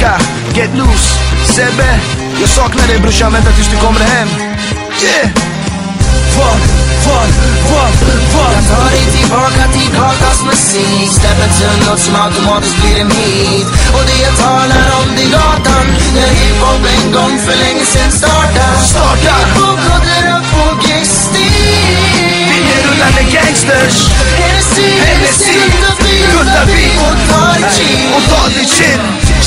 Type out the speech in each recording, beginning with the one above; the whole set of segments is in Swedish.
Yeah, get loose. Sebbe, jag saknar dig brorsan, vänta tills du kommer hem. Yeah. Jag tar dig tillbaka till gatans musik. Släpper till något som automatiskt blir en hit. Och det jag talar om, det är gatan där hiphop en gång för länge sedan startade. Hiphop råder upp på gängstil. Vi är rullande gangsters. Hennessy, Guttaby och tar ditt chin.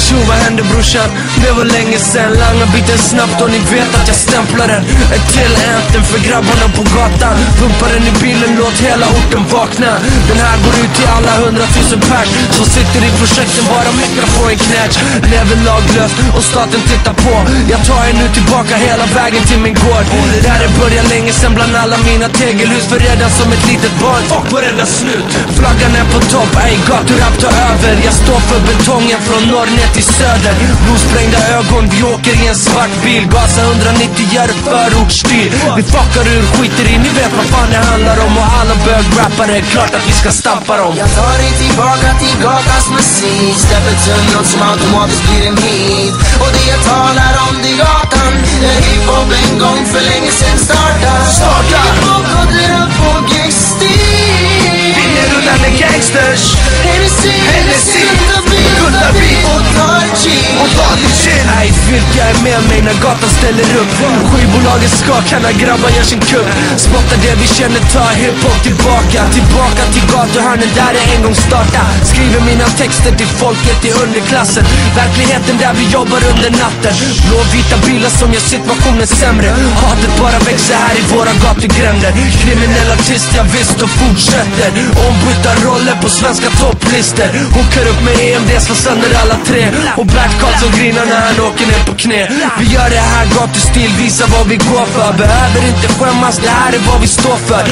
Tjo, vad hände brorsan? Det var länge sen. Langa biten snabbt och ni vet att jag stämplar den. Ett till anthem för grabbarna på gatan. Pumpar den i bilen, låt hela orten vakna. Den här går ut till alla 100 000 pers som sitter i projekten, bara mycket få en knätch. Lever laglöst och staten tittar på. Jag tar er nu tillbaka hela vägen till min gård. Det här är början länge sen bland alla mina tegelhus. För redan som ett litet barn, fuck varenda slut. Flaggan är på topp, ej gaturap tar över. Jag står för betongen från norr ner till söder. Blodsprängda ögon, vi åker i en svart bil. Gasa 190, gör det förortsstil. Vi fuckar ur, skiter i, ni vet vad fan det handlar om. Och alla bög-rappare, klart att vi ska stampa dem. Jag tar dig tillbaka till gatans musik. Släpper till något som automatiskt blir en hit. Och det jag talar om, det är gatan där hiphop en gång för länge sedan startade. Hiphop råder upp på gängstil. Vi är rullande gangsters. Hennessy, Guttaby och tar ditt chin. Nej, vilka är med mig när gatan ställer upp? Skivbolaget skakar när grabbar gör sin kupp. Spottar det vi känner, ta hiphop tillbaka. Tillbaka till gatuhörnen där det en gång starta. Skriver mina texter till folket i underklassen. Verkligheten där vi jobbar under natten. Blåvita bilar som gör situationen sämre. Hatet bara växer här i våra gatugränder. Kriminell artist, jag visst och fortsätter. Ombytta roller på svenska topplistor. Hookar upp med EMD, slår sönder alla tre. Och Bert Karlsson grinar när han åker ner på knä. Vi gör det här gatustil, visar vad vi går för. Behöver inte skämmas, det här är vad vi står för.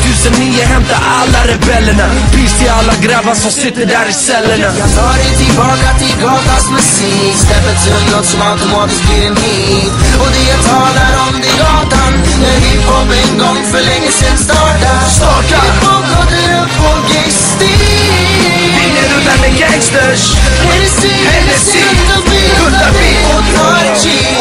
2009 hämtar alla rebellerna. Peace till alla grabbar som sitter där i cellerna. Jag tar dig tillbaka till gatans musik. Släpper till något som automatiskt blir en hit. Och det jag talar om, det är gatan där hiphop en gång för länge sedan startade. Hiphop råder upp på gängstil. Vi är rullande gangsters. Hennessy, Guttaby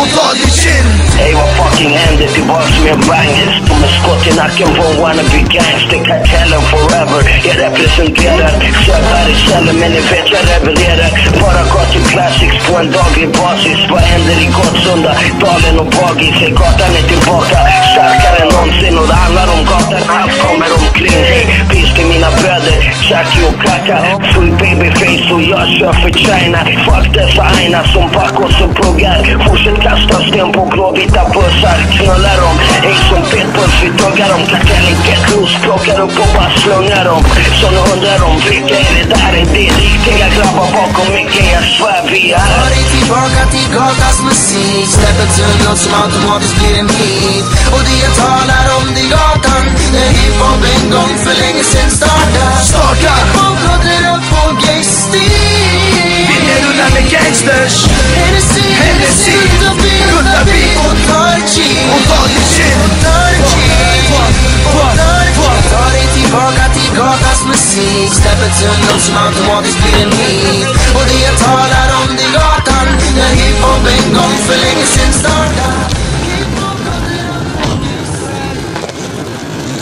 och tar ditt chin. Ey, vad fucking händer? Tillbaks med bangers. De är skott i nacken på en wannabe gangster. Kartellen forever. Jag representerar. Sökar i cellen men ni vet jag rebellerar. Bara gatu classics på en daglig basis. Vad händer i Gottsunda? Dalen och Bagis. Gatan är tillbaka. Starkare än någonsin och det handlar om gatan. Allt kommer omkring. Peace till mina bröder. Chucky och Kaka. Full babyface och jag kör för China. Fuck dessa aina som Pacos och pluggar. Fortsätt kasta sten på blåvita bussar. Knullar dem, ej som petbuss. Vi tuggar dem, kartellen get loose. Plockar upp och bara slungar dem. Så nu undrar de, vilka är det där? Är det riktiga grabbar bakom micken? Jag svär vi är. Tar dig tillbaka till gatans musik. Släpper till något som automatiskt blir en hit. Och det jag talar om, det är gatan där hiphop en gång för länge sedan startade. Hiphop råder upp på gängstil. Vi är rullande gangsters. Hennessy, Guttaby och tar ditt chin. Tar dig tillbaka till gatans musik. Släpper till något som automatiskt blir en hit. Och det jag talar om, det är gatan där hiphop en gång för länge sedan startade.